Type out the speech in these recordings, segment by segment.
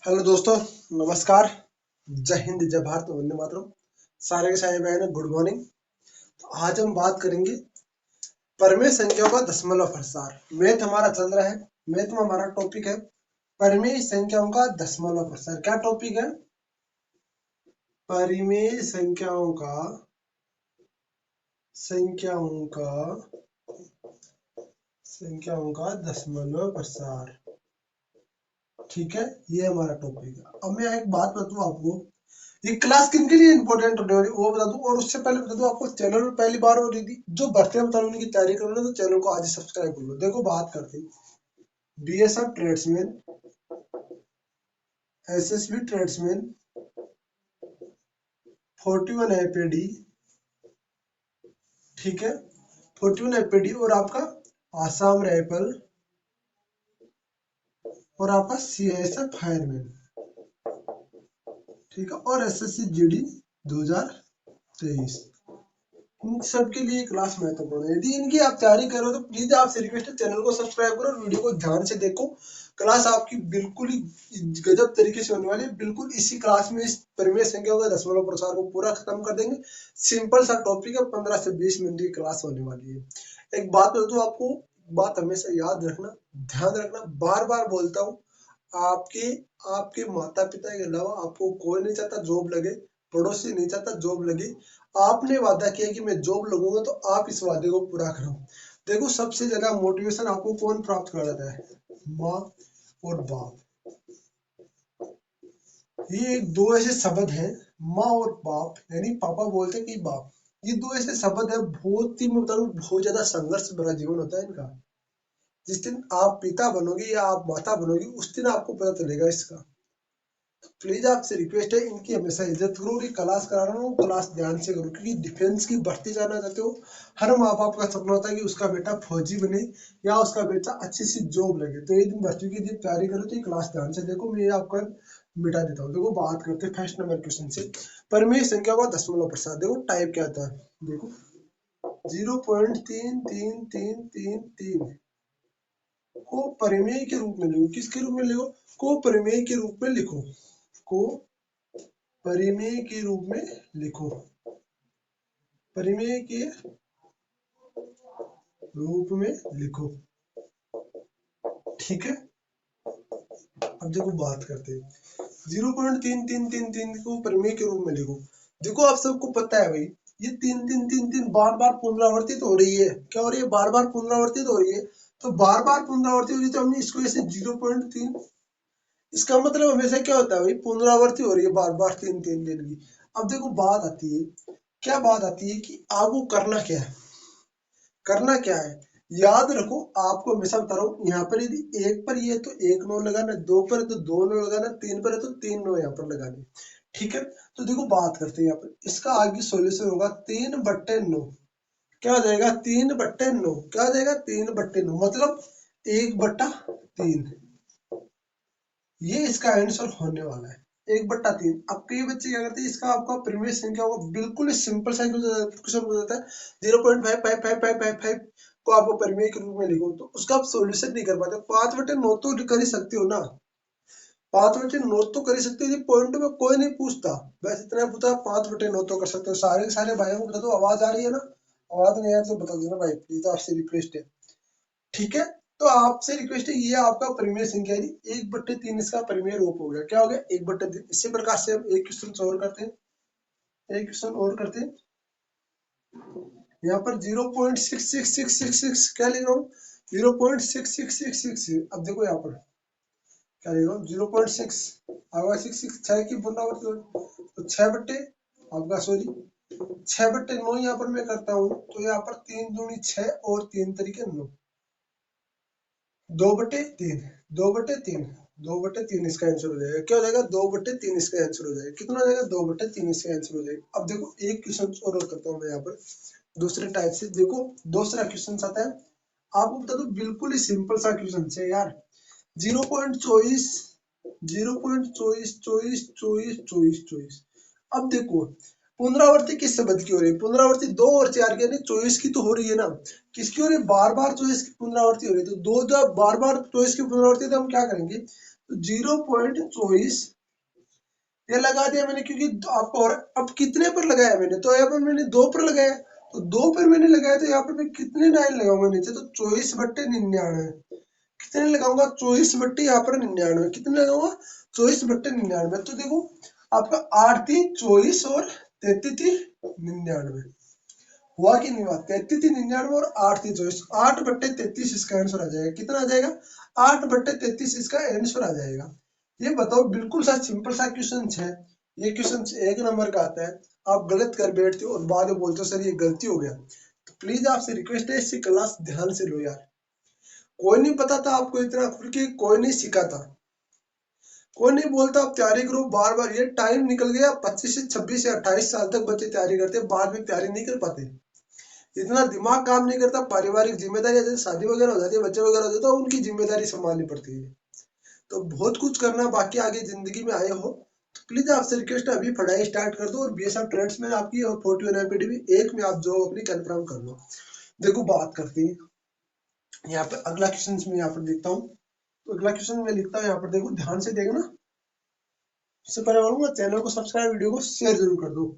Hello दोस्तों, नमस्कार। जय हिंद, जय भारत, वंदे मातरम। सारे के सारे बहन गुड मॉर्निंग। तो आज हम बात करेंगे परिमेय संख्याओं का दशमलव प्रसार। मैथ हमारा चल रहा है। मैथ में हमारा टॉपिक है परिमेय संख्याओं का दशमलव प्रसार। क्या टॉपिक है? परिमेय संख्याओं का दशमलव प्रसार। ठीक है, ये हमारा टॉपिक है। अब मैं एक बात बताऊं आपको, ये क्लास किन के लिए इंपॉर्टेंट होने वाली वो बता दूं, और उससे पहले बता दूं आपको, चैनल पर पहली बार हो रही थी जो भर्ती हम तैयारी की तैयारी कर रहे हो तो चैनल को आज सब्सक्राइब कर लो। देखो बात करते हैं BSF tradesman, SSB tradesman, 41 APD, ठीक है, 41 एपीडी, और आपका आसाम राइफल, और आपका सीआईएसएफ फायरमैन, ठीक है, और एसएससी जीडी 2023। इन सब के लिए क्लास महत्वपूर्ण है। यदि इनकी आप तैयारी करो तो प्लीज आपसे रिक्वेस्ट है, चैनल को सब्सक्राइब करो और वीडियो को ध्यान से देखो। क्लास आपकी बिल्कुल ही गजब तरीके से होने वाली है। बिल्कुल इसी क्लास में इस परिमेय संख्या का दशमलव प्रसार को पूरा खत्म कर देंगे। सिंपल सा टॉपिक है, 15 से 20 मिनट की क्लास होने वाली है। एक बात बता दूं आपको, बात हमेशा याद रखना, ध्यान रखना, बार बार बोलता हूँ, आपके आपके माता पिता के अलावा आपको कोई नहीं चाहता जॉब लगे, पड़ोसी नहीं चाहता जॉब लगे। आपने वादा किया कि मैं जॉब लगूंगा, तो आप इस वादे को पूरा करो। देखो सबसे ज्यादा मोटिवेशन आपको कौन प्राप्त कर देता है? माँ और बाप। ये एक दो ऐसे शब्द हैं, माँ और बाप, यानी पापा बोलते कि बाप। ये दो ऐसे शब्द है, बहुत ही मतलब बहुत ज्यादा संघर्ष भरा जीवन होता है इनका। जिस दिन आप पिता बनोगे या आप माता बनोगे, उस दिन आपको पता चलेगा इसका। प्लीज आपसे रिक्वेस्ट है, इनकी हमेशा इज्जत करो। और ये क्लास करा रहा हूँ, क्लास ध्यान से करो, क्योंकि डिफेंस की भर्ती जाना चाहते हो। हर माँ बाप का सपना होता है कि उसका बेटा फौजी बने या उसका बेटा अच्छी सी जॉब लगे। तो ये दिन भर्ती की तैयारी करो तो ये क्लास ध्यान से देखो। मैं आपका मिटा देता हूँ। देखो बात करते हैं फर्स्ट नंबर क्वेश्चन से। परिमेय संख्या का दशमलव प्रसार। देखो टाइप क्या आता है, देखो 0.3333 को परिमेय के रूप में लिखो। किसके रूप में लिखो? को परिमेय के रूप में लिखो। को परिमेय के रूप में लिखो। परिमेय के रूप में लिखो, ठीक है। अब देखो बात करते हैं 0.3333 को परिमेय के रूप में लिखो। देखो आप सबको पता है भाई, ये 3333 बार बार पुनरावर्तित हो रही है। क्या हो रही है? बार बार पुनरावर्तित हो रही है। तो बार बार पुनरावर्तित हो रही है तो हमने इसको ऐसे 0.3, इसका मतलब हमेशा क्या होता है भाई, पुनरावृत्ति हो रही है बार बार 3 3 दिन की। अब देखो बात आती है, क्या बात आती है कि आपको करना क्या है। करना क्या है, याद रखो, आपको हमेशा बता रहा हूँ, यहाँ पर यदि एक पर ये है तो एक नो लगाना, दो पर है तो दो नो लगाना, तीन पर है तो तीन नो यहाँ पर लगाने, ठीक है। तो देखो बात करते हैं, यहाँ पर इसका आगे सॉल्यूशन होगा 3/9। क्या हो जाएगा? 3/9। क्या हो जाएगा? 3/9, मतलब 1/3। ये इसका आंसर होने वाला है 1/3। अब कई बच्चे क्या करते हैं, इसका आपका परिमेय संख्या होगा, बिल्कुल सिंपल सा क्वेश्चन हो जाता है 0.55555 को आपको परिमेय के रूप में लिखो, तो उसका आप सोल्यूशन नहीं कर पाते। 5/9 तो कर ही सकते हो ना, 5/9 तो कर ही सकते हो। पॉइंट में कोई नहीं पूछता, बस इतना पूछा 5/9 तो कर सकते हो। सारे के सारे भाइयों को बता दो, आवाज आ रही है ना? आवाज नहीं आ रही तो बता देना भाई प्लीज, आपसे रिक्वेस्ट है, ठीक है। तो आपसे रिक्वेस्ट है, ये आपका परिमेय संख्या है, 1/3 इसका परिमेय रूप हो गया। क्या हो गया? 1/3। इसी प्रकार से हम एक क्वेश्चन और करते हैं, एक क्वेश्चन और करते हैं। यहाँ पर 0.66666 क्या लिख रहा हूँ? 0.66666। अब देखो यहाँ पर क्या लिख रहा हूँ, 0.6 आपका 66 6 की पुनरावृत्ति, तो 6 आपका सॉरी 6/9 यहाँ पर मैं करता हूँ, तो यहाँ पर 3 दूनी 6 और 3 तरीके 9, 2/3, 2/3, 2/3 इसका आंसर हो जाएगा। क्या हो जाएगा? 2/3 इसका आंसर हो जाएगा। कितना हो जाएगा? 2/3 इसका आंसर हो जाएगा। अब देखो एक क्वेश्चन और करता हूँ मैं यहाँ पर दूसरे टाइप से। देखो दूसरा क्वेश्चन आता है, आपको बता दो, बिल्कुल ही सिंपल सा क्वेश्चन है यार। 0.24, 0.24, अब देखो पुनरावृत्ति किस शब्द की हो रही है? पुनरावृत्ति 2 और 4 की, यानी 24 की तो हो रही है ना। किसकी हो रही है? बार बार 24 की पुनरावृत्ति हो रही है। तो दो जब बार बार 24 की पुनरावृत्ति, तो हम क्या करेंगे, तो 0.24 ये लगा दिया मैंने, क्योंकि आपको और अब कितने पर लगाया मैंने, तो यहाँ पर मैंने 2 पर लगाया, तो 2 पर मैंने लगाया, तो यहाँ पर मैं कितने 9 लगाऊंगा नीचे, तो 24/99 कितने लगाऊंगा, 24 यहाँ पर 99 कितने लगाऊंगा, 24/99। तो देखो आपका 8 3 24 और 33 99 हुआ कि नहीं हुआ, 33 99 और 8 3 24, 8/33 इसका आंसर आ जाएगा। कितना आ जाएगा, 8/33 इसका आंसर आ जाएगा। ये बताओ, बिल्कुल सा सिंपल सा क्वेश्चन है, ये क्वेश्चन 1 नंबर का आता है, आप गलत कर बैठते हो और बाद में बोलते हो सर ये गलती हो गया। तो प्लीज आपसे रिक्वेस्ट है, इसकी क्लास ध्यान से लो यार। कोई नहीं पता था आपको, इतना खुल के कोई नहीं सिखाता, कोई नहीं बोलता आप तैयारी करो बार बार। ये टाइम निकल गया, 25 से 26 या 28 साल तक बच्चे तैयारी करते, बाद में तैयारी नहीं कर पाते, इतना दिमाग काम नहीं करता। पारिवारिक जिम्मेदारी, जैसे शादी वगैरह हो जाती है, बच्चे वगैरह हो जाते हैं, तो उनकी जिम्मेदारी संभालनी पड़ती है, तो बहुत कुछ करना बाकी आगे जिंदगी में आए हो, तो प्लीज आपसे रिक्वेस्ट है अभी पढ़ाई स्टार्ट कर दो, और बीएसएफ ट्रेड्स में आपकी और 41 एमपीडीबी एक में आप जॉब अपनी कंफर्म कर लो। देखो बात करते हैं यहाँ पे अगला क्वेश्चन में, यहाँ पर देखता हूँ, तो अगला क्वेश्चन में लिखता हूँ, यहाँ पर देखो ध्यान से देखना। उससे पहले बोलूंगा चैनल को सब्सक्राइब, वीडियो को शेयर जरूर कर दो।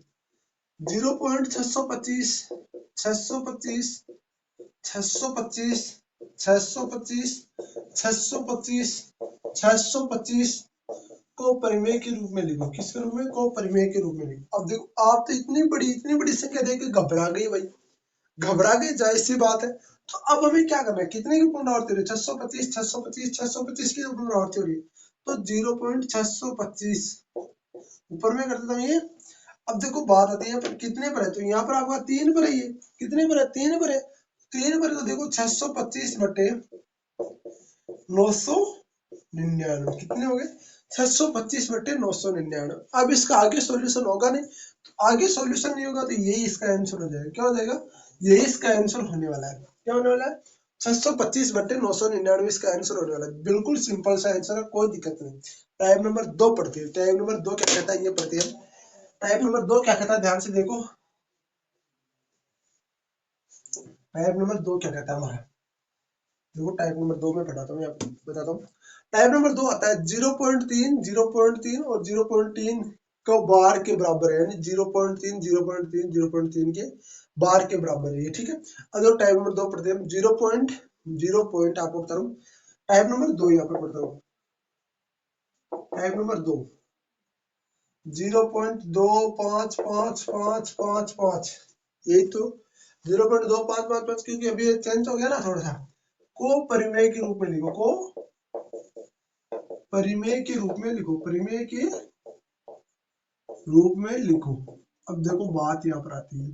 0.625 625 625 625 625 625 को परिमेय के रूप में लिखो। किसके रूप में, को परिमेय के रूप में लिखो। अब देखो आप तो इतनी बड़ी संख्या देख के घबरा गए भाई, घबरा गए, जाहिर सी बात है। तो अब हमें क्या करना है, कितने की पुनरावृत्ति हो रही है, 625 625 625 की पुनरावृत्ति हो रही है, तो 0.625 ऊपर में कर देता हूँ ये। अब देखो बात आती है पर कितने पर है, तो यहाँ पर आपका 3 पर है, ये कितने पर है, 3 पर है, 3 पर है, तो देखो 625/999 कितने हो गए, 625/999। अब इसका आगे सॉल्यूशन होगा नहीं, तो आगे सॉल्यूशन नहीं होगा, तो यही इसका आंसर हो जाएगा। क्या हो जाएगा, यही इसका आंसर होने वाला है। क्या होने वाला है, 625/999 इसका आंसर होने वाला है। बिल्कुल सिंपल सा आंसर है, कोई दिक्कत नहीं। टाइप नंबर 2 पढ़ते हैं, टाइप नंबर 2 क्या कहता है ये पढ़ते हैं। टाइप नंबर 2 क्या कहता है, ध्यान से देखो। टाइप नंबर 2 क्या कहता है हमारा, देखो टाइप नंबर 2 में पढ़ाता हूँ, आपको बताता हूँ। टाइप नंबर 2 आता है 0.3 0.3 और 0.3 को बार के बराबर है, यानी 0.3 0.3 0.3 के बार के बराबर है ये, ठीक है। अब टाइप नंबर 2 पढ़ते हैं, 0 पॉइंट आपको बता रहा हूँ। टाइप नंबर 2 यहाँ पर पढ़ता हूँ, टाइप नंबर 2 0.255555, यही तो 0.2555, क्योंकि अभी ये चेंज हो गया ना थोड़ा सा। को परिमेय के रूप में लिखो, को परिमेय के रूप में लिखो, परिमेय के रूप में लिखो। अब देखो बात यहाँ पर आती है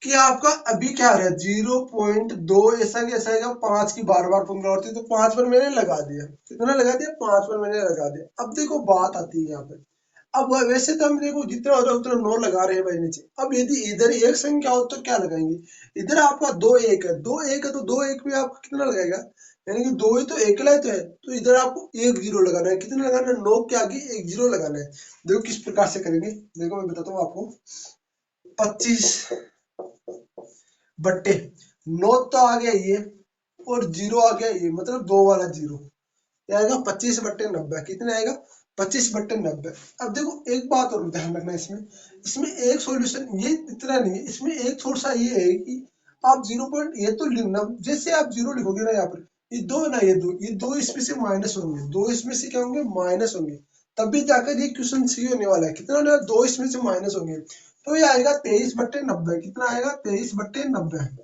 कि आपका अभी क्या आ रहा है, 0.2 ऐसा कैसा 5 की बार बार पुनरावृत्ति, तो 5 पर मैंने लगा दिया, कितना लगा दिया, 5 पर मैंने लगा दिया। अब देखो बात आती है यहाँ पे, अब वैसे तो हम देखो जितना हो रहा है उतना 9 लगा रहे हैं भाई नीचे। अब यदि इधर एक संख्या हो तो क्या लगाएंगे, इधर आपका 2 1 है, 2 1 है, तो 2 1 में आपको कितना लगेगा, यानी कि 2 ही तो अकेला ही तो है, तो इधर आपको 1 0 लगाना है। कितना लगाना है, 9 के आगे 1 0 लगाना है। देखो किस प्रकार से करेंगे, देखो मैं बताता हूँ आपको। 25/9 तो आ गया ये, और 0 आ गया ये, मतलब 2 वाला 0 आएगा, 25/90 कितने आएगा, 25/90। अब देखो एक बात और ध्यान रखना, इसमें इसमें एक सॉल्यूशन ये इतना नहीं है, इसमें एक थोड़ा सा ये है कि आप 0 पॉइंट ये तो लिखना, जैसे आप 0 लिखोगे ना यहाँ पर, ये 2 ना, ये दो इसमें से माइनस होंगे, 2 इसमें से क्या होंगे, माइनस होंगे, तभी जाकर ये क्वेश्चन सी होने वाला है। कितना होने वाला, 2 इसमें से माइनस होंगे, तो ये आएगा 23/90। कितना आएगा, 23/90।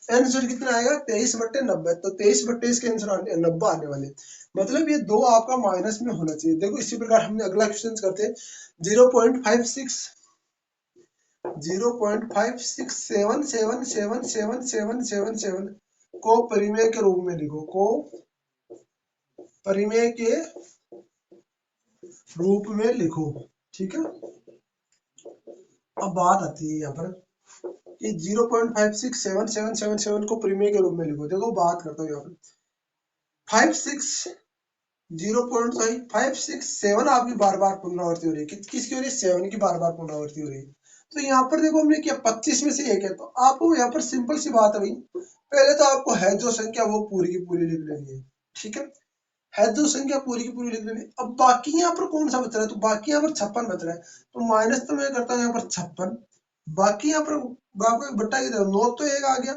आंसर कितना आएगा, 23/90। तो 23/23 के आंसर 90 आने वाले, मतलब ये 2 आपका माइनस में होना चाहिए। देखो इसी प्रकार हमने अगला क्वेश्चन करते हैं, 0.56 0.56777777 को परिमेय के रूप में लिखो, को परिमेय के रूप में लिखो, ठीक है। अब बात आती है यहाँ पर कि 0.567777 को परिमेय के रूप में लिखो। देखो बात करता हूँ यहाँ पर 567 आपकी बार बार पुनरावृत्ति हो रही है, किसकी हो रही है, 7 की बार बार पुनरावृत्ति हो रही है। तो यहाँ पर देखो हमने किया 25 में से एक है, तो आपको यहाँ पर सिंपल सी बात है भाई, पहले तो आपको है जो संख्या वो पूरी की पूरी लिख लेनी है, ठीक है। है जो संख्या पूरी की पूरी लिख लेनी। अब बाकी यहाँ पर कौन सा बच रहा है, तो बाकी यहाँ पर 56 बच रहा है, तो माइनस तो मैं करता हूँ यहाँ पर 56, बाकी यहाँ पर बट्टा की तरफ 9 तो एक आ गया,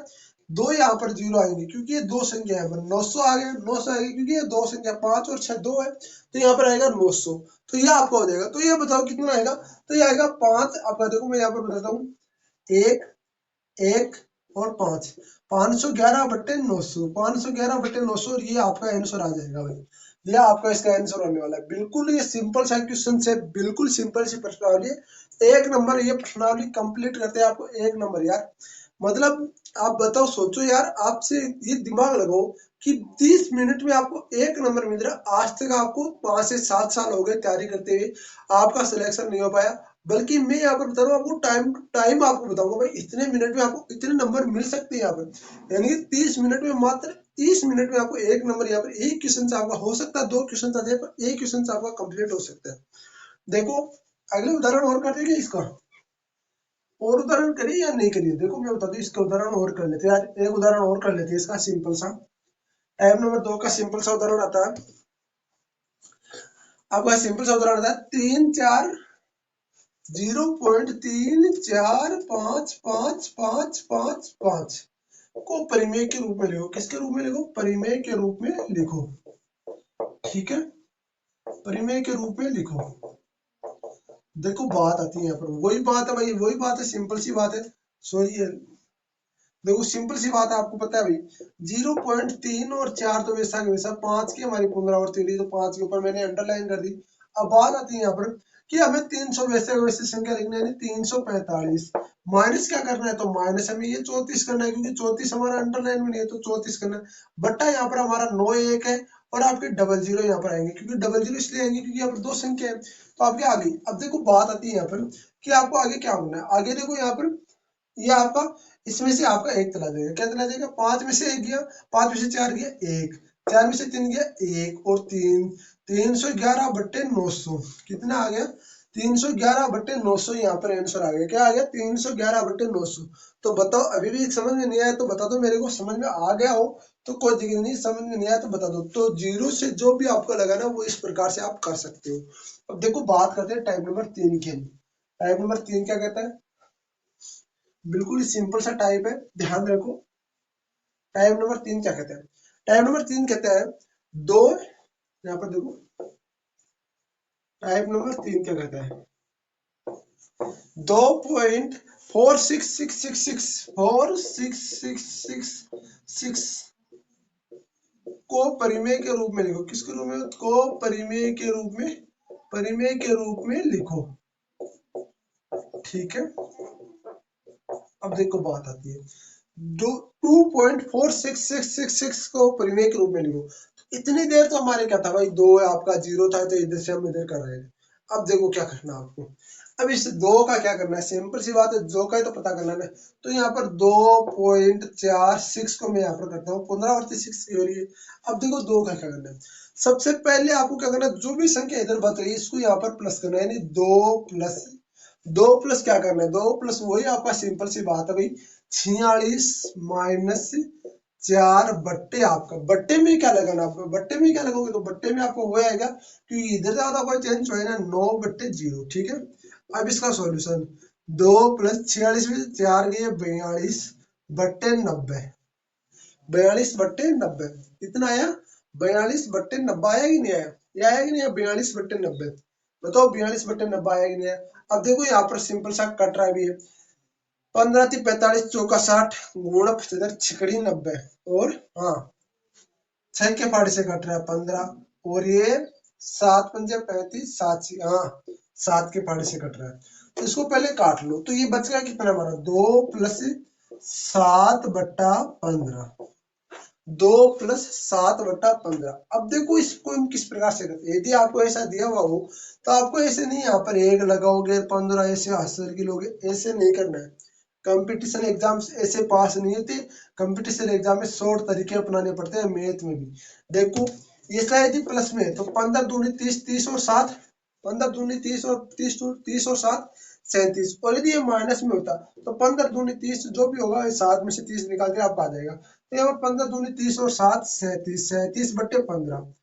दो यहाँ पर जीरो आएंगे क्योंकि ये दो संख्या यहाँ पर 900 आ गया, 900 आएगी क्योंकि ये दो संख्या 5 और 6 दो है, तो यहाँ पर आएगा 900, तो ये आपका हो जाएगा। तो ये बताओ कितना आएगा, तो ये आएगा 5, आपका देखो मैं यहाँ पर बताता हूँ, 1 1 और 5, 511/900, 511/900, और ये आपका आंसर आ जाएगा भाई, ये आपका इसका आंसर होने वाला है। बिल्कुल ये सिंपल सा क्वेश्चन है, बिल्कुल सिंपल सी प्रश्नावली है, एक नंबर ये प्रश्नावली कंप्लीट करते हैं आपको एक नंबर यार। मतलब आप बताओ, सोचो यार, आपसे ये दिमाग लगाओ कि 30 मिनट में आपको एक नंबर मिल रहा है। आज तक आपको 5 से 7 साल हो गए तैयारी करते हुए, आपका सिलेक्शन नहीं हो पाया, बल्कि मैं यहाँ पर बता रहा हूँ आपको, टाइम टाइम आपको बताऊंगा भाई, इतने मिनट में आपको इतने नंबर मिल सकते हैं यहाँ पर, यानी 30 मिनट में, मात्र 30 मिनट में आपको एक नंबर यहाँ पर एक क्वेश्चन से आपका हो सकता है, दो क्वेश्चन आ जाए पर एक क्वेश्चन से आपका कंप्लीट हो सकता है। देखो अगले उदाहरण और कर देंगे इसका, और उदाहरण करिए या नहीं करिए, देखो मैं बता दूं, इसका उदाहरण और कर लेते हैं यार, एक उदाहरण और कर लेते हैं इसका सिंपल सा। टाइप नंबर 2 का सिंपल सा उदाहरण आता है, आपका सिंपल सा उदाहरण आता है 0.34555555 को परिमेय के रूप में लिखो। किसके रूप में लिखो, परिमेय के रूप में लिखो, ठीक है, परिमेय के रूप में लिखो। देखो बात आती है यहाँ पर, वही बात है भाई, वही बात है, सिंपल सी बात है, सॉरी देखो सिंपल सी बात है, आपको पता है भाई 0.3 और 4 तो वैसा के वैसा, 5 की हमारी पुनरावृत्ति हुई तो 5 के ऊपर मैंने अंडरलाइन कर दी। अब बात आती है यहाँ पर कि हमें 300 वैसे वैसे संख्या लिखना है, 345 माइनस क्या करना है, तो माइनस हमें ये 34 करना है, क्योंकि 34 हमारा अंडरलाइन में नहीं है तो 34 करना है, बट्टा यहाँ पर हमारा 9 1 है, और आपके डबल जीरो यहाँ पर आएंगे, क्योंकि डबल जीरो इसलिए आएंगे क्योंकि यहाँ पर दो संख्या है, तो आपके आ गई। अब देखो बात आती है यहाँ पर कि आपको आगे क्या होना है, आगे देखो यहाँ पर ये आपका, इसमें से आपका एक चला जाएगा, क्या चला जाएगा, 5 में से एक गया, 5 में से 4 गया एक, 4 में से 3 गया एक, और 3, 311/900 कितना आ गया, 311/900, यहाँ पर आंसर आ गया, क्या आ गया, 311/900। तो बताओ, अभी भी समझ में नहीं आया तो बता दो मेरे को, समझ में आ गया हो तो कोई दिक्कत नहीं, समझ में नहीं आया तो बता दो। तो जीरो से जो भी आपको लगा ना, वो इस प्रकार से आप कर सकते हो। अब देखो बात करते हैं टाइप नंबर 3 की। टाइप नंबर 3 क्या कहता है, बिल्कुल ही सिंपल सा टाइप है, ध्यान रखो। टाइप नंबर 3 क्या कहता है, टाइप नंबर 3 कहता है दो, यहाँ पर देखो टाइप नंबर 3 क्या कहता है, 2.46666 को परिमेय के रूप में लिखो। किसके रूप में, को परिमेय के रूप में, परिमेय के रूप में लिखो, ठीक है। अब देखो बात आती है, 2.46666 को परिमेय के रूप में लिखो। इतनी देर तो हमारे क्या था भाई, दो आपका जीरो था, तो इधर से हम इधर कर रहे हैं। अब देखो क्या करना है आपको, अब इस दो का क्या करना है, सिंपल सी बात है, दो का ही तो पता करना है। तो यहाँ पर 2.46 को मैं यहाँ पर करता हूँ, पुनरावृत्ति 6 की हो रही है। अब देखो दो का क्या करना है, सबसे पहले आपको क्या करना है, जो भी संख्या इधर बच रही है इसको यहाँ पर प्लस करना है, यानी दो प्लस क्या करना है, दो प्लस वही आपका सिंपल सी बात है भाई, 46 माइनस 4 बट्टे, आपका बट्टे में क्या लगाना, आपको बट्टे में क्या लगाओगे, तो बट्टे में आपको वो आएगा, क्योंकि इधर ज्यादा कोई चेंज होगा ना, 9/0, ठीक है। अब इसका सॉल्यूशन, 2 + 46 में 4 गए 42/90, 42/90 कितना आया, 42/90 आया कि नहीं आया, ये आया कि नहीं आया, 42/90, बताओ 42/90 आया कि नहीं आया। अब देखो यहाँ पर सिंपल सा कट रहा भी है, 15 × 45 = 60 गुणा 75 छिकड़ी 90, और हाँ 6 के फाड़े से कट रहा है 15, और ये 7 × 5 = 35, 7 हाँ 7 के फाड़े से कट रहा है, तो इसको पहले काट लो, तो ये बच गया कितना हमारा, 2 + 7/15, 2 + 7/15। अब देखो इसको हम किस प्रकार से करते हैं, यदि आपको ऐसा दिया हुआ हो तो आपको ऐसे नहीं यहाँ पर एक लगाओगे 15 ऐसे हासिल की लोगे, ऐसे नहीं करना है। कंपटीशन एग्जाम ऐसे पास नहीं होते, कंपटीशन एग्जाम में शॉर्ट तरीके अपनाने पड़ते हैं, मैथ में भी। देखो ये यदि प्लस में है तो 15 दूनी 30, 30 और 7, 15 दूनी 30 और 30 और 7 37, और यदि ये माइनस में होता तो 15 दूनी 30, जो भी होगा 7 में से 30 निकाल के आपको आ जाएगा। तो यहाँ पर 15 दूनी 30 और 7 37, 37/15,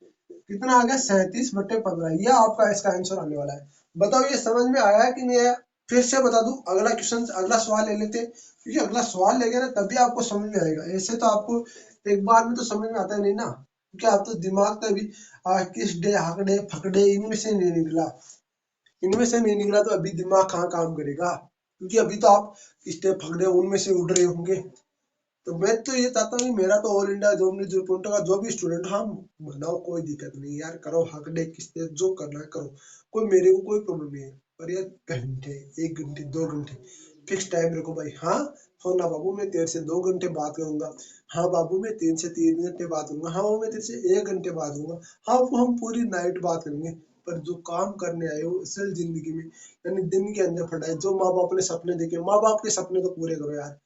कितना आ गया 37/15। ये आपका इसका आंसर आने वाला है। बताओ ये समझ में आया कि नहीं आया? फिर से बता दूं, अगला क्वेश्चन अगला सवाल ले लेते हैं, क्योंकि अगला सवाल लेंगे ना तभी आपको समझ में आएगा, ऐसे तो आपको एक बार में तो समझ में आता नहीं ना, क्योंकि आप तो दिमाग तो अभी किस डे हकड़े फकड़े इनमें से नहीं निकला, इनमें से नहीं निकला तो अभी दिमाग कहाँ काम करेगा, क्योंकि अभी तो आप किस डे फकड़े उनमें से उड़ रहे होंगे। तो मैं तो ये चाहता हूँ कि मेरा तो ऑल इंडिया जॉब में जो पॉइंट का जो भी स्टूडेंट, हाँ बनाओ, कोई दिक्कत नहीं यार, करो हक डे किसते जो करना है करो, कोई मेरे को कोई प्रॉब्लम नहीं है। पर यार घंटे 1 घंटे 2 घंटे फिक्स टाइम रखो भाई। हाँ सोना बाबू मैं तेरे से 2 घंटे बात करूंगा, हाँ बाबू मैं 3 से 3 घंटे बात करूंगा, हाँ बाबू मैं तेरे से 1 घंटे बात करूंगा, हाँ वो हम पूरी नाइट बात करेंगे। पर जो काम करने आए हो असल जिंदगी में, यानी दिन के अंदर फटाए, जो माँ बाप ने सपने देखे, माँ बाप के सपने तो पूरे करो यार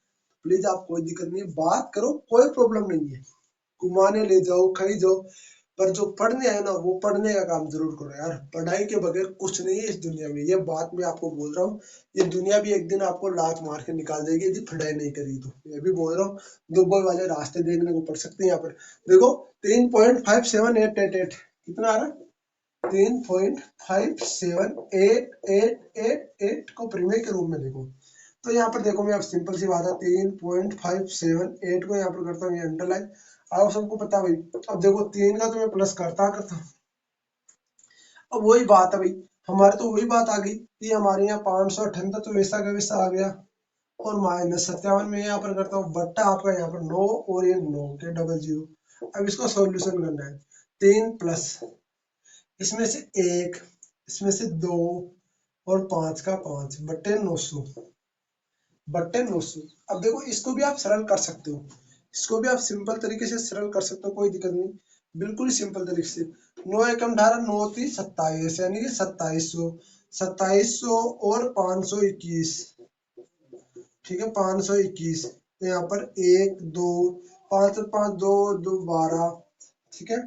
प्लीज। आप कोई दिक्कत नहीं है, बात करो, कोई प्रॉब्लम नहीं है, घुमाने ले जाओ कहीं जाओ, पर जो पढ़ने आए ना वो पढ़ने का काम जरूर करो यार। पढ़ाई के बगैर कुछ नहीं है इस दुनिया में, ये बात मैं आपको बोल रहा हूँ। ये दुनिया भी एक दिन आपको लात मार के निकाल देगी यदि पढ़ाई नहीं करी तो, मैं भी बोल रहा हूँ। दुबई वाले रास्ते देखने को पड़ सकते हैं यहाँ पर। देखो 3.5788 कितना आ रहा है, 3.578888 को प्रीमियर के रूप में देखो। तो यहाँ पर देखो मैं अब सिंपल सी बात है 3.578 को यहाँ पर करता हूँ ये अंडरलाइन। आप सबको पता भाई, अब देखो 3 का तो मैं प्लस करता करता, अब वही बात है भाई, हमारे तो वही बात आ गई कि हमारे यहाँ 578 तो वैसा का वैसा आ गया, और -57 में यहाँ पर करता हूँ बट्टा आपका यहाँ पर 9 और ये 9 के डबल जीरो। अब इसको सॉल्यूशन करना है, 3 प्लस इसमें से 1, इसमें से 2 और 5 का 5 बट्टे 900 बट्टे 900। अब देखो इसको भी आप सरल कर सकते हो, इसको भी आप सिंपल तरीके से सरल कर सकते हो, कोई दिक्कत नहीं, बिल्कुल ही सिंपल तरीके से। 9 एकम 18 9 3 27 यानी कि 2700, 2700 और 521, ठीक है 521। तो यहाँ पर 1 2 5 और 5 2 2 12, ठीक है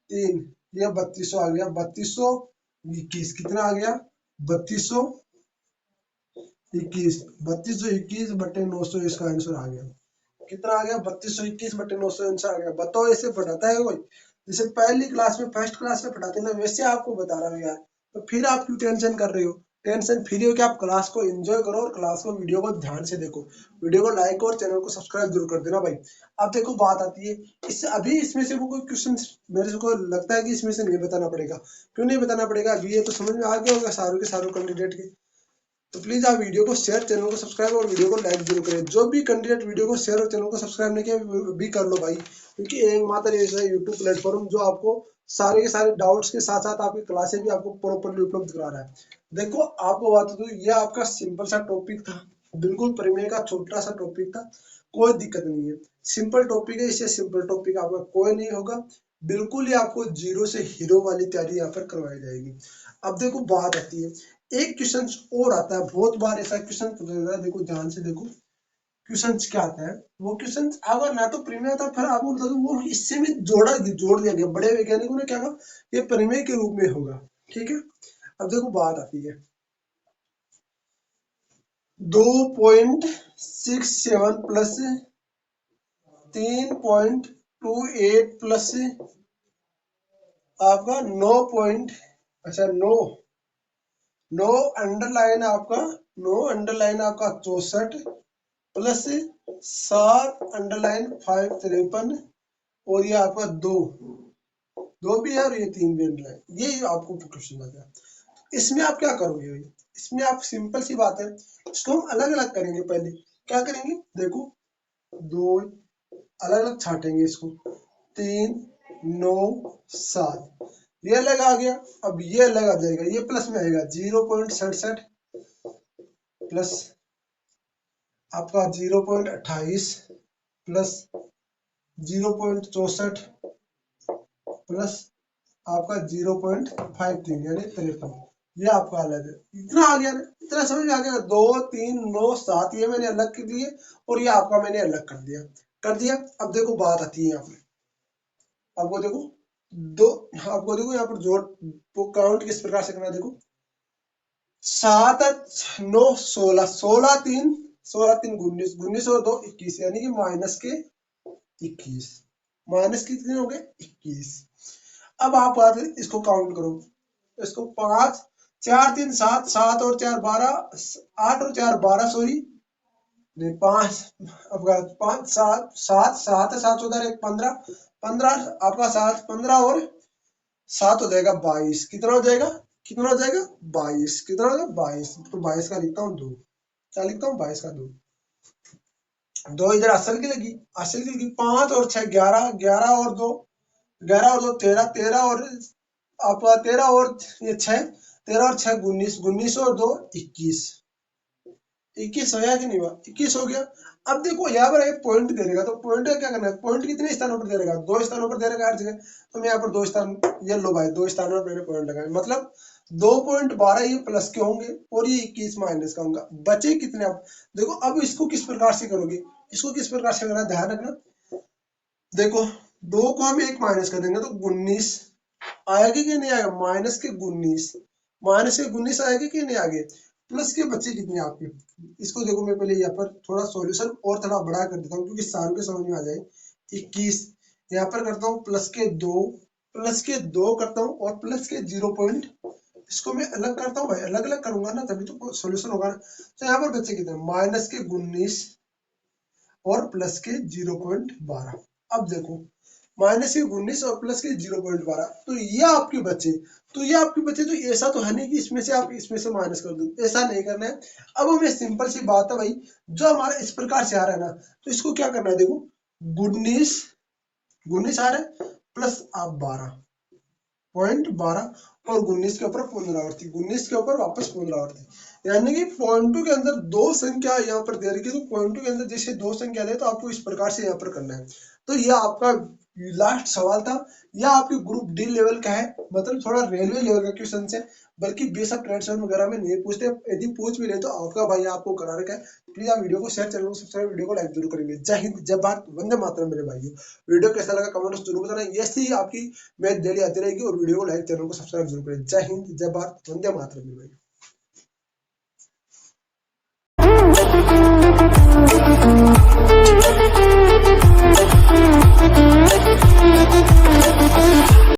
3, यह 3200 आ गया, 3221 कितना आ गया 3221, 3221 बटे 900 इसका आंसर आ गया। कितना आ गया 3221/900 आंसर आ गया। बताओ ऐसे पढ़ाता है कोई? जैसे पहली क्लास में फर्स्ट क्लास में पढ़ाते ना वैसे आपको बता रहा हूँ यार, तो फिर आप क्यों टेंशन कर रहे हो? टेंशन फ्री हो कि आप क्लास को एंजॉय करो और क्लास को वीडियो को ध्यान से देखो, वीडियो को लाइक और चैनल को सब्सक्राइब जरूर कर देना भाई। अब देखो बात आती है, इससे अभी इसमें से वो कोई क्वेश्चन मेरे को लगता है कि इसमें से नहीं बताना पड़ेगा। क्यों नहीं बताना पड़ेगा? अभी ये तो समझ में आ गया होगा सारों के सारों कैंडिडेट के। तो प्लीज आप वीडियो को शेयर, चैनल को सब्सक्राइब और वीडियो को लाइक जरूर करें। जो भी कैंडिडेट वीडियो को शेयर और चैनल को सब्सक्राइब नहीं किया भी कर लो भाई, क्योंकि एकमात्र ऐसा यूट्यूब प्लेटफॉर्म जो आपको सारे के सारे डाउट्स के साथ साथ आपकी क्लासेस भी आपको प्रॉपरली उपलब्ध करा रहा है। देखो आपको बात तो ये आपका सिंपल सा टॉपिक था, बिल्कुल प्रीमियर का छोटा सा टॉपिक था, कोई दिक्कत नहीं है, सिंपल टॉपिक है, इससे सिंपल टॉपिक आपका कोई नहीं होगा। बिल्कुल ही आपको जीरो से हीरो वाली तैयारी यहाँ पर करवाई जाएगी। अब देखो बात आती है, एक क्वेश्चन और आता है, बहुत बार ऐसा क्वेश्चन पूछा जाता है, देखो ध्यान से देखो क्वेश्चन क्या आता है। वो क्वेश्चन अगर ना तो प्रीमियर था, फिर आपको बता दूं वो इससे में जोड़ दिया गया, बड़े वैज्ञानिकों ने क्या कहा ये प्रीमियर के रूप में होगा, ठीक है। अब देखो बात आती है 2.67 प्लस 3.28 प्लस आपका 9 पॉइंट, अच्छा 9 अंडरलाइन आपका 64 प्लस 7 अंडरलाइन 5 53, और ये आपका दो दो भी है और ये 3 भी अंडरलाइन, ये आपको क्वेश्चन आ गया। इसमें आप क्या करोगे भाई? इसमें आप सिंपल सी बात है, इसको हम अलग अलग करेंगे। पहले क्या करेंगे देखो, दो अलग अलग छाटेंगे इसको, 3 9 7, ये अलग आ गया। अब ये अलग आ जाएगा, ये प्लस में आएगा 0.67 प्लस आपका 0.28 प्लस 0.64 प्लस आपका 0.53 यानी 53, ये आपका अलग है। इतना आ गया ना, इतना समझ में आ गया, 2 3 9 7 ये मैंने अलग कर दिए और ये आपका मैंने अलग कर दिया। अब देखो बात आती है यहाँ पर, आपको देखो दो, आपको देखो यहाँ पर जोड़ काउंट किस प्रकार से करना, देखो 7 9 16, 16 3 19, 19 और 2 21 यानी कि माइनस के 21, माइनस के कितने हो गए 21। अब आप बात इसको काउंट करो, इसको 5 4 3 7, 7 और 4 12, 8 और 4 12, सॉरी नहीं 5, अब 5 7 7 7 है, 7 उधर एक 15, 15 आपका 7 15 और 7 हो जाएगा 22, कितना हो जाएगा, कितना हो जाएगा 22, कितना हो जाएगा 22, तो 22 का लिखता हूँ 2, क्या लिखता हूँ 22 का 2, 2 इधर असल की लगी, असल की लगी 5 और 6 11, 11 और 2 11 और 2 13, 13 और आपका 13 और ये 6, 13 और 6 19, 19 और 2 21, 21 हो गया कि नहीं हुआ, 21 हो गया। अब देखो यहाँ पर एक पॉइंट दे देगा, तो पॉइंट का क्या करना है, पॉइंट कितने स्थानों पर दे देगा, 2 स्थानों पर दे देगा हर जगह, तो मैं यहाँ पर 2 स्थान, ये लो भाई 2 स्थानों पर मैंने पॉइंट लगाया, मतलब 2.12 ये प्लस के होंगे और ये 21 माइनस का होगा, बचे कितने। अब देखो अब इसको किस प्रकार से करोगे, इसको किस प्रकार से करना ध्यान रखना, देखो 2 को हम 1 माइनस कर देंगे तो 19 आएगी कि नहीं आएगा, माइनस के 19, माइनस के 19 आएगी कि नहीं आगे, प्लस के बच्चे कितने आपके, इसको देखो मैं पहले यहाँ पर थोड़ा सॉल्यूशन और थोड़ा बड़ा कर देता हूँ क्योंकि साल के समझ में आ जाए। 21 यहाँ पर करता हूँ प्लस के 2, प्लस के 2 करता हूँ और प्लस के 0 पॉइंट, इसको मैं अलग करता हूँ भाई, अलग अलग करूंगा ना तभी तो सॉल्यूशन होगा ना। तो यहाँ पर बच्चे कितने, माइनस के 19 और प्लस के 0.12। अब देखो माइनस के 19 और प्लस के 0.12, तो ये आपके बच्चे, तो ये आपके बच्चे, तो ऐसा तो है नहीं कि इसमें से आप इसमें से माइनस कर दो, ऐसा नहीं करना है। अब हमें सिंपल सी बात है भाई, जो हमारा इस प्रकार से आ रहा है ना, तो इसको क्या करना है, देखो 19 19 आ रहा है प्लस आप 12.12 और 19 के ऊपर पुनरावृत्ति, 19 के ऊपर वापस पुनरावृत्ति, यानी कि पॉइंटों के अंदर दो संख्या यहाँ पर दे रखी है, तो पॉइंटों के अंदर जैसे दो संख्या दे तो आपको इस प्रकार से यहाँ पर करना है। तो यह आपका लास्ट सवाल था, यह आपके ग्रुप डी लेवल का है, मतलब थोड़ा रेलवे लेवल का क्वेश्चन है, बल्कि बेसिक ट्रांसफर वगैरह में नहीं पूछते, यदि पूछ भी रहे तो आपका भाई आपको करा रखा है। प्लीज आप वीडियो को शेयर, चैनल को सब्सक्राइब, वीडियो को लाइक जरूर करेंगे। जय हिंद, जय भारत, वंदे मातरम मेरे भाइयों। वीडियो कैसा लगा कमेंट जरूर बताना, ऐसी ही आपकी मैच डेली आती रहेगी, और वीडियो को लाइक, चैनल को सब्सक्राइब जरूर करें। जय हिंद, जय भारत, वंदे मातरम मेरे भाइयों।